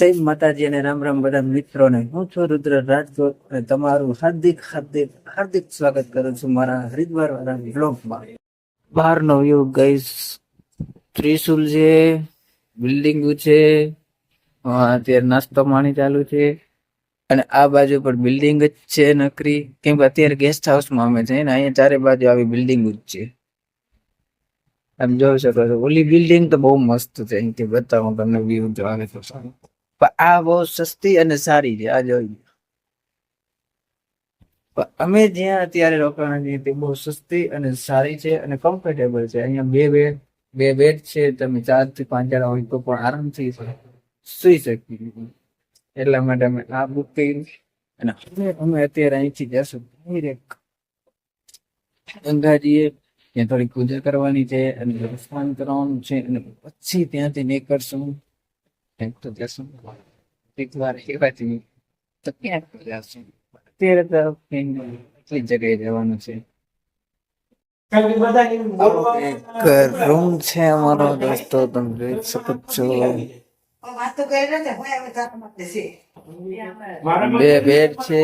જય માતાજી અને રામ રામ બધા મિત્રોને. હું છું રુદ્ર રાજકોટ અને તમારું હાર્દિક હાર્દિક હાર્દિક સ્વાગત કરું છું મારા હરિદ્વાર વાળા બ્લોગમાં. બહારનો વ્યૂ ગાઈસ, ત્રિશુલ છે, બિલ્ડિંગ છે, અત્યારે નાસ્તો પાણી ચાલુ છે અને આ બાજુ પણ બિલ્ડિંગ જ છે નકરી, કેમ કે અત્યારે ગેસ્ટ હાઉસમાં અમે છે ને અહીંયા ચારે બાજુ આવી બિલ્ડિંગ જ છે. તમે જોઈ શકો છો, ઓલી બિલ્ડિંગ તો બહુ મસ્ત છે, અહીંથી બતાવું તમને વ્યૂ જો આવે તો સારું. પણ આ બહુ સસ્તી અને સારી છે, આ જોઈ. અમે જ્યાં અત્યારે રોકાણા છીએ તે બહુ સસ્તી અને સારી છે અને કમ્ફર્ટેબલ છે. અહીંયા બે બેડ છે, તમે 4 થી 5 જણા હોય તો પણ આરામથી સુઈ શકીએ. એટલા માટે અમે આ બુક કર્યું અને અમે અત્યારે અહીંથી જશું ડાયરેક્ટ ગંગાજીએ. ત્યાં થોડી પૂજા કરવાની છે અને સ્નાન કરવાનું છે અને પછી ત્યાંથી નીકળશું તો જશું એકવાર એવાથી તો ક્યાંક જશું. અત્યારે તો એટલી જગ્યાએ જવાનું છે. એક રૂમ છે અમારો દોસ્તો, તમે જોઈ શકો છો. 2 બેડ છે,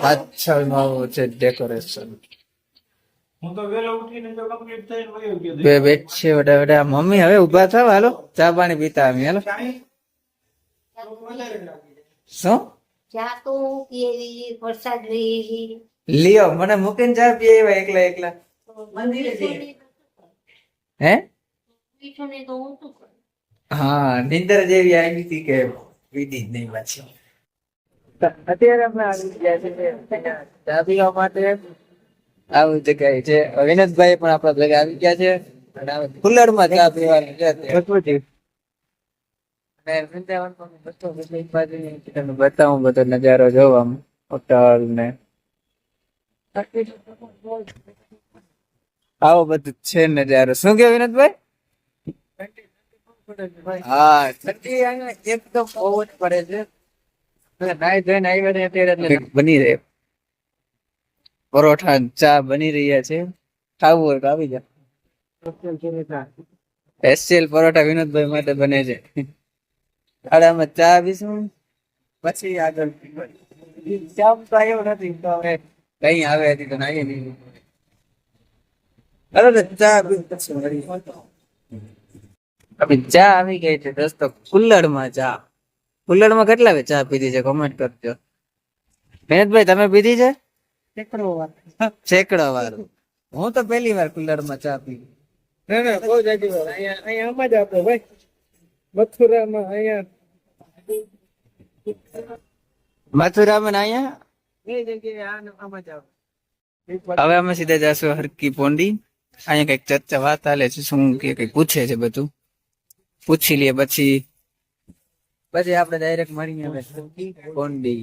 પાછળમાં છે ડેકોરેશન. 2 બેડ છે વડા. મમ્મી હવે ઉભા થાવ, હાલો ચા પાણી પીતા અમે. હાલો શું લિયો મને મૂકીને ચા પીએ એકલા એકલા હે? હા, નિંદર જેવી આવી હતી કે પીધી જ નહીં પાછી. અત્યારે અમે આવી ગયા છે ચા પીવા માટે. આવી જગ્યાએ છે વિનોદભાઈ પણ આપણા ભેગા આવી ગયા છે અને કુલરમાં ચા પીવાની છે. તમને બતાવું બધો નજારો જોવા, હોટલ ને આવો બધું છે નજારો. શું કે વિનોદભાઈ? હા, ઠંડી એકદમ બહુ જ પડે છે. નાઈ ધોઈને આવ્યા છે અત્યારે બની રહે પરોઠા ચા બની રહ્યા છે. ખાવું હોય તો આવી જાય. સ્પેશિયલ પરોઠા વિનોદભાઈ માટે બને છે. આમાં ચા પીશું પછી આગળ ચા તો આવ્યો નથી તો હવે કઈ આવે હતી તો નાઈ નહીં. અરે ચા પછી ચા આવી ગઈ છે દોસ્તો કુલ્લડમાં. ચા કુલ્લડમાં કેટલા ચા પીધી છે કોમેન્ટ કરજો. વિનોદભાઈ તમે પીધી છે? સેંકડો વાર. હું તો પહેલી વાર કુલ્લડમાં ચા પી. ના બહુ જાજી વાર. અહીંયા આમાં જ આપો ભાઈ, મથુરામાં. અહીંયા મથુરામાં અહીંયા બે જગ્યાએ આમાં જ આપો. હવે અમે સીધા જશું હરકી પોંડી. અહીંયા કઈક ચર્ચા વાત ચાલે છે, શું કે કઈક પૂછે છે, બધું પૂછી લઈએ પછી આપણે ડાયરેક્ટ મળીએ હરકી પોંડી.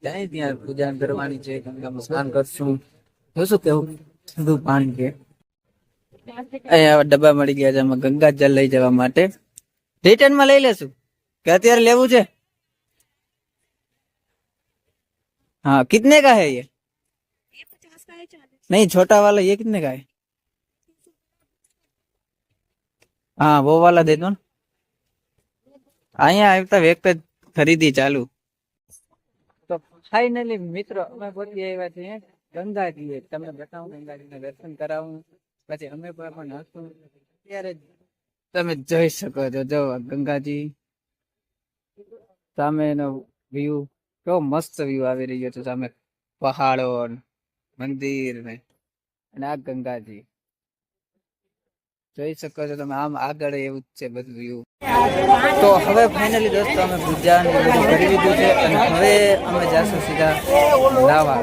ત્યાં પૂજા કરવાની છે, ગંગામાં સ્નાન કરશું. જોશું કેવું ઠંડુ પાણી છે. અહીંયા ડબ્બા મળી ગયા છે એમાં ગંગાજળ લઈ જવા માટે. રિટર્નમાં લઈ લેશું કે અત્યારે લેવું છે? हाँ, कितने का है ये 50 का है। नहीं, छोटा वाला ये कितने का है? हाँ, वो वाला दे दो ना. અહીંયા આવતા વ્યક્ત ખરીદી ચાલુ. તો ફાઇનલી મિત્રો અમે પહોંચી આવ્યા છીએ ગંગાજીએ. તમને બતાવું, ગંગાજીના દર્શન કરાવું, પછી અમે પણ હસું. ત્યારે તમે જોઈ શકો છો, જો ગંગાજી સામેનો વ્યૂ કેવો મસ્ત વ્યૂ આવી રહ્યો છે. સામે પહાડો, મંદિર ને આ ગંગાજી જોઈ શકો છો તમે. આમ આગળ એવું જ છે બધું વ્યૂ. તો હવે ફાઇનલી દોસ્તો અમે પૂજા ને બધું કરી લીધું છે અને હવે અમે જાશું સીધા નાવા.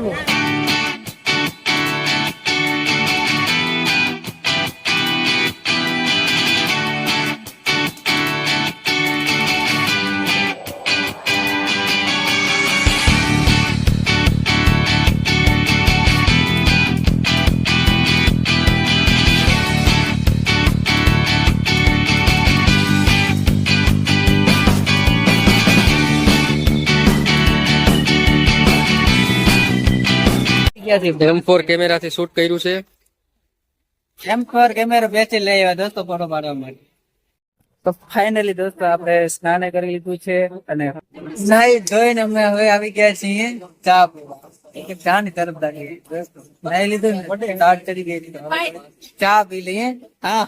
M4 કેમેરાથી શૂટ કર્યું છે. M4 કેમેરો બેચી લઈ આવ્યા દોસ્તો ફોટો પાડવા માટે. તો ફાઇનલી દોસ્તો આપણે સ્નાન કરી લીધું છે અને નાઈ ધોઈને અમે હવે આવી ગયા છીએ ચા પીવા. ચા ની તરફ લાગી નાઈ લીધું ને દાળ ચડી ગઈ તો હવે ચા પી લઈએ. હા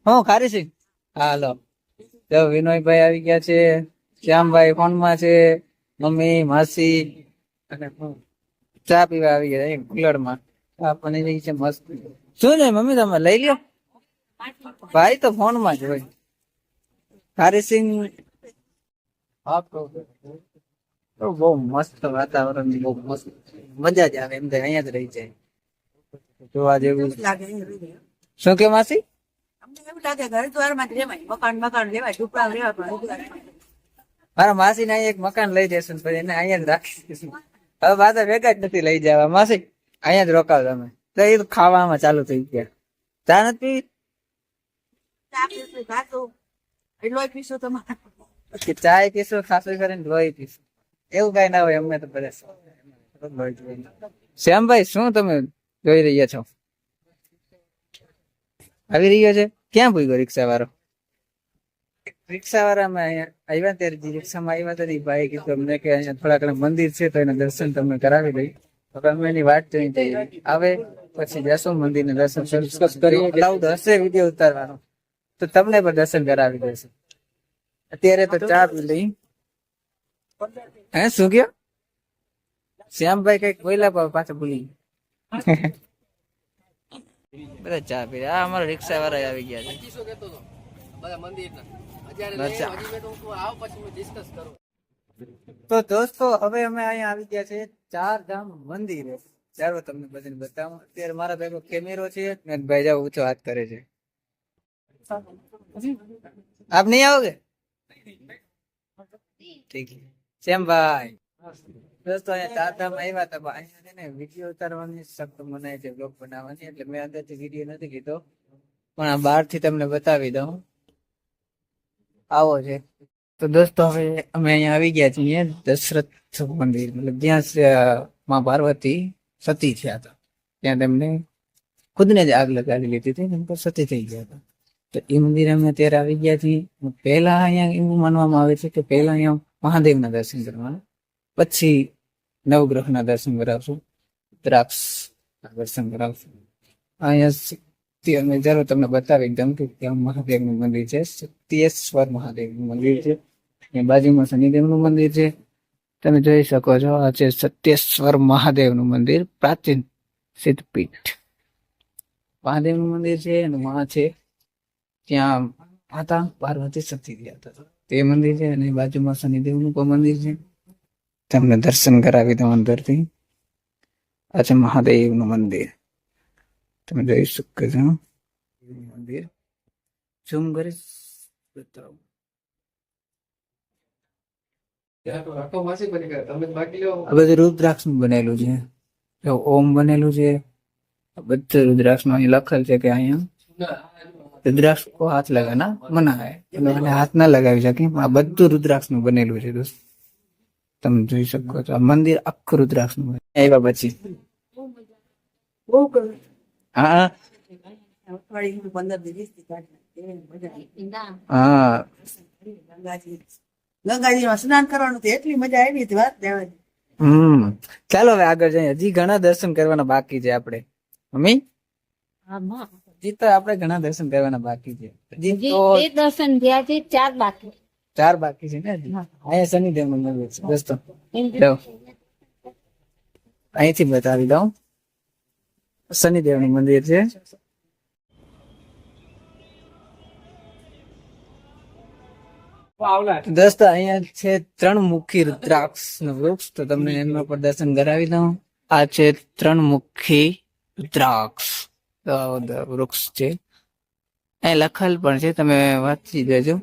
હું ખારી સિંહ હાલો જો વિનોયભાઈ આવી ગયા છે, શ્યામભાઈ ફોનમાં છે, મમ્મી માસી અને હું ચા પીવા આવી ગયા એક કુલરમાં. ચા બની રહી છે મસ્ત. શું છે મમ્મી તમે લઈ લ્યો? ભાઈ તો ફોન માં જ હોય. હરિસિંહ બહુ મસ્ત વાતાવરણ, બહુ મસ્ત મજા જ આવે એમ થાય અહીંયા જ રહી જાય જોવા જેવું. શું કે માસી? મારા માસી ને એક મકાન લઈ જશે પછી એને અહીંયા જ રાખી દઈશું. હવે પાછા ભેગા જ નથી લઈ જવા. માસી અહીંયા જ રોકાવ તમે. તો એ ખાવામાં ચાલુ થઈ ગયા. ચા નથી પીવી? ચાય પીશું, ખાસું કરીને લોહી પીશું. એવું કઈ ના હોય. અમે તો બધા શ્યામભાઈ શું તમે જોઈ રહ્યા છો? આવી રહ્યો છે? ક્યાં પૂછ્યો રિક્ષા વાળો? રિક્ષા વાળામાં અહીંયા આવ્યા ત્યારે રિક્ષામાં આવ્યા ત્યારે ભાઈ કીધું અમને કે અહીંયા થોડા ઘણા મંદિર છે તો એના દર્શન તમને કરાવી દઈ. તો અમે એની વાટ જોઈ જઈએ. આવે પછી જશું મંદિર ને દર્શન કરી. ક્લાઉડ હશે વિડીયો ઉતારવાનો તો તમને પણ દર્શન કરાવી દેશે. અત્યારે તો ચા પી લઈ. હે શું કયો? શ્યામભાઈ કઈક બોલ્યા પાછા ભૂલી બધા ચા પી. આ અમારા રિક્ષા વાળા આવી ગયા છે. તો દોસ્તો હવે અમે અહીંયા આવી ગયા છે ચાર ધામ મંદિરે. ચાલો તમને બધાને બતાવું. અત્યારે મારા ભેગો કેમેરો છે ને ભાઈ જાવ ઊંચો હાથ કરે છે. આપ નહીં आओगे? ઠીક છે શ્યામભાઈ. દોસ્તો અહીંયા ચાર ધામ આવ્યા હતા. અહીંયા છે ને વિડીયો ઉતારવાની સખ્ત મનાય છે, બ્લોગ બનાવવાની, એટલે મેં અંદરથી વિડીયો નથી કીધો પણ આ બહાર થી તમને બતાવી દઉં. આવો છે. તો દોસ્તો હવે અમે અહીંયા આવી ગયા છીએ દશરથ મંદિર, મતલબ જ્યાં માં પાર્વતી સતી થયા હતા. ત્યાં તેમને ખુદને જ આગ લગાવી લીધી હતી, એમ પર સતી થઈ ગયા હતા. તો એ મંદિર અમે અત્યારે આવી ગયા છીએ. પહેલા અહીંયા એવું માનવામાં આવે છે કે પહેલા અહીંયા મહાદેવના દર્શન કરવાના, પછી નવગ્રહના દર્શન કરાવશું, દ્રાક્ષ દર્શન કરાવશું. અહીંયા અમે જરૂર તમને બતાવી દઉં કે ત્યાં મહાદેવનું મંદિર છે, સત્યેશ્વર મહાદેવનું મંદિર છે. અહીંયા બાજુમાં શનિદેવનું મંદિર છે, તમે જોઈ શકો છો. આ છે સત્યેશ્વર મહાદેવનું મંદિર, પ્રાચીન સિદ્ધપીઠ મહાદેવનું મંદિર છે. અને વહાં છે ત્યાં માતા પાર્વતી સતી રહ્યા હતા તે મંદિર છે. અને બાજુમાં શનિદેવનું પણ મંદિર છે, તમને દર્શન કરાવી દઉં અંદરથી. આ છે મહાદેવનું મંદિર, તમે જોઈ શકો છો. મંદિર ઝૂમ કરી બતાવું. આ બધું રુદ્રાક્ષ નું બનેલું છે. ઓમ બનેલું છે. બધું રુદ્રાક્ષ નું અહીં લખેલ છે કે અહીંયા રુદ્રાક્ષ કો હાથ લગાના મના હૈ, એટલે હાથ ના લગાવી શકે. આ બધું રુદ્રાક્ષ નું બનેલું છે દોસ્ત, તમે જોઈ શકો છો. આ મંદિર આખું રુદ્રાક્ષ નું. આવ્યા પછી હા હા ગંગાજીમાં સ્નાન કરવાનું એટલી મજા આવી હતી, વાત દેવાની. ચાલો હવે આગળ જઈએ. હજી ઘણા દર્શન કરવાના બાકી છે આપણે. મમ્મી હજી તો આપણે ઘણા દર્શન કરવાના બાકી છે. હજી તો દર્શન થયા છે, ચાર બાકી છે ને. અહીંયા શનિદેવ નું મંદિર છે દોસ્તો. અહીંથી બતાવી દઉં. શનિદેવ નું મંદિર છે. દોસ્તો અહીંયા છે 3 મુખી રુદ્રાક્ષ નું વૃક્ષ, તો તમને એમના પર દર્શન કરાવી દઉં. આ છે 3 મુખી રુદ્રાક્ષ વૃક્ષ છે. અહીં લખેલ પણ છે, તમે વાંચી દેજો.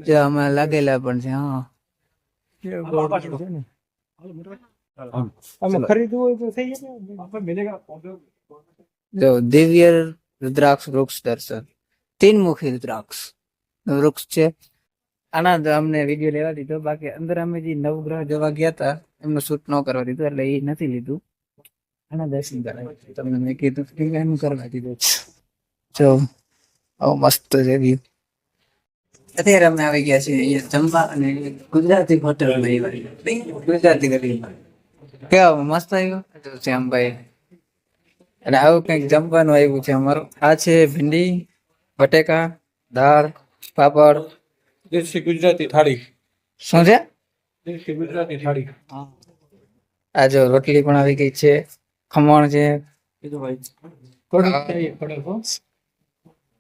જે આમાં લાગેલા પણ છે. હા ખરીદવું હોય તો થઈ જો દિવ્ય રુદ્રાક્ષ વૃક્ષ દર્શન, 3 મુખી રુદ્રાક્ષ વૃક્ષ છે. આના અમને વિડીયો લેવા દીધો, બાકી અંદર અમે જે નવગ્રહ જોવા ગયા હતા એમનું શૂટ ન કરવા દીધું, એટલે એ નથી લીધું. આના દર્શન કરાવ્યું તમને મેં કીધું એનું કરવા દીધું. જો આવું મસ્ત છે વ્યૂ. અત્યારે અમે આવી ગયા છીએ અહીંયા જમવા અને ગુજરાતી હોટલમાં આવ્યા ગુજરાતી ગલીમાં. કેવા મસ્ત આવ્યું શ્યામભાઈ. અને આવું કંઈક જમવાનું આવ્યું છે અમારું. આ છે ભીંડી, બટેકા, દાળ, પાપડ. દેશી ગુજરાતી થાળી. શું છે? દેશી ગુજરાતી થાળી. આ જો રોટલી પણ આવી ગઈ છે, ખમણ છે. કીધું ભાઈ થોડુંક કહીએ, થોડુંક હો.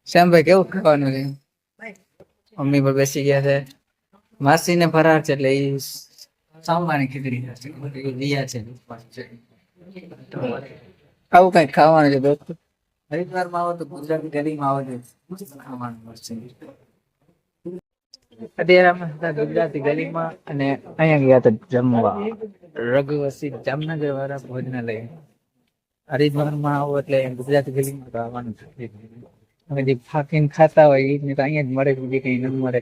શ્યામભાઈ કેવું ખાવાનું છે? મમ્મી પર બેસી ગયા છે. માસી ને ફરાર છે એટલે એ સાંભારની ખીચડી છે. દિયા છે. આવું કઈ ખાવાનું છે દોસ્તો. હરિદ્વારમાં આવો તો ગુજરાતી ગલીમાં આવો છો ખાવાનું મળશે. અત્યારે અમે હતા ગુજરાતી ગલીમાં અને અહીંયા ગયા હતા જમવા રઘુવંશી જામનગર વાળા ભોજનાલય. હરિદ્વારમાં આવો એટલે ગુજરાતી ગલીમાં તો આવવાનું છે. અમે જે ફાકીને ખાતા હોય એ તો અહીંયા જ મળે, બીજી કઈ ન મળે.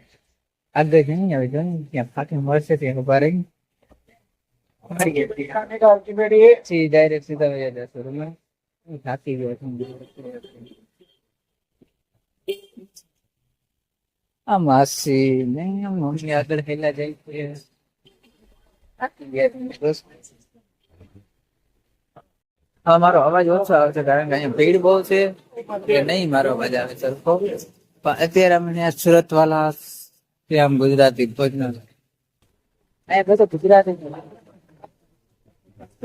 આગળ જઈ આવે જો ને ત્યાં ફાકીને મળશે ત્યાં ઉભા રહી ડાયરેક્ટ સીધા વયા જશો તમે. થાકી ગયો છું. આ માસી ને મમ્મી આગળ હેલા જાય છે. થાકી ગયા છે. હા, મારો અવાજ ઓછો આવે છે કારણ કે અહીંયા ભીડ બહુ છે એટલે નહીં મારો અવાજ આવે સરખો. પણ અત્યારે અમે ત્યાં સુરત વાળા આમ ગુજરાતી ભોજન અહીંયા બધું ગુજરાતી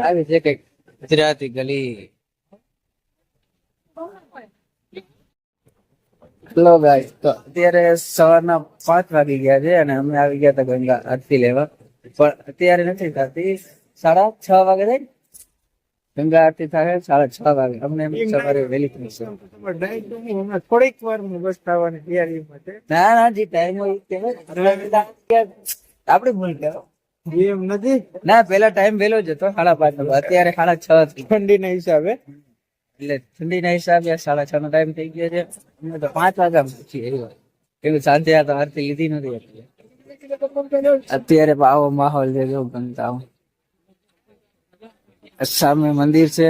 આવી છે કઈક ગુજરાતી ગલી. હેલો ગાઈસ, તો અત્યારે સવારના 5 વાગી ગયા છે અને અમે આવી ગયા હતા ગંગા આરતી લેવા. પણ અત્યારે નથી થતી, 6:30 વાગે થાય ગંગા આરતી થાય 6:30 વાગે. અમને એમ સવારે વહેલી થશે. થોડીક વાર બસ થવાની તૈયારીમાં છે. ના ના જી ટાઈમ હોય આપડે ભૂલ કરો એમ નથી. ના, પેલા ટાઈમ વહેલો જ હતો 5:30 નો. અત્યારે 6:30 ઠંડીના હિસાબે એટલે ઠંડીના હિસાબે 6:30 નો ટાઈમ થઈ ગયો છે. અમે તો 5 વાગ્યા પછી આવ્યો એવું સાંજે આ તો આરતી લીધી નથી એટલે અત્યારે આવો માહોલ છે જો ગંગા. સામે મંદિર છે.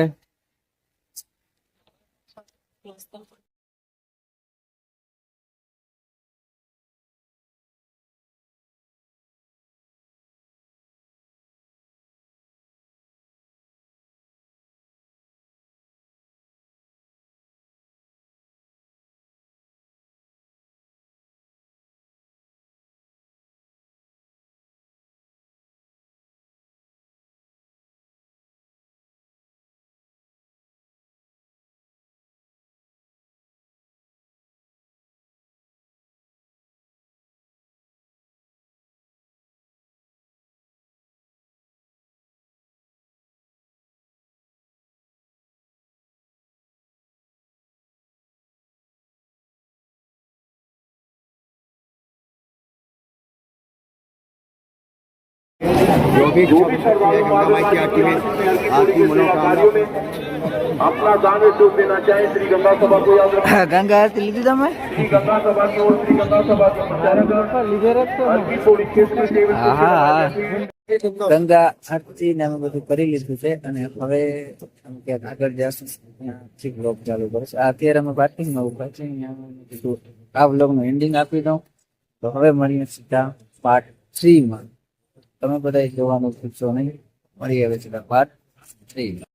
जो भी गंगा माई की आरती में आपकी मनोकामना अपना दान डूब देना चाहे श्री गंगा सभा को याद रखना। ગંગા આરતી લીધી તમે? श्री गंगा सभा की ओर श्री गंगा सभा के प्रचारक थोड़ी क्षेत्र सेवक હા, ગંગા આરતી ને અમે બધું કરી લીધું છે અને હવે અમે ક્યાંક આગળ જશું. ત્યાંથી બ્લોગ ચાલુ કરશે. અત્યારે અમે પાર્કિંગમાં ઉભા છે. અહીંયા મેં કીધું આ બ્લોગ નું એન્ડિંગ આપી દઉં. તો હવે મળીએ સીધા પાર્ટ 3 માં. તમે બધા જોવાનું ભૂલશો નહીં. મળીએ હવે સીધા પાર્ટ 3 માં.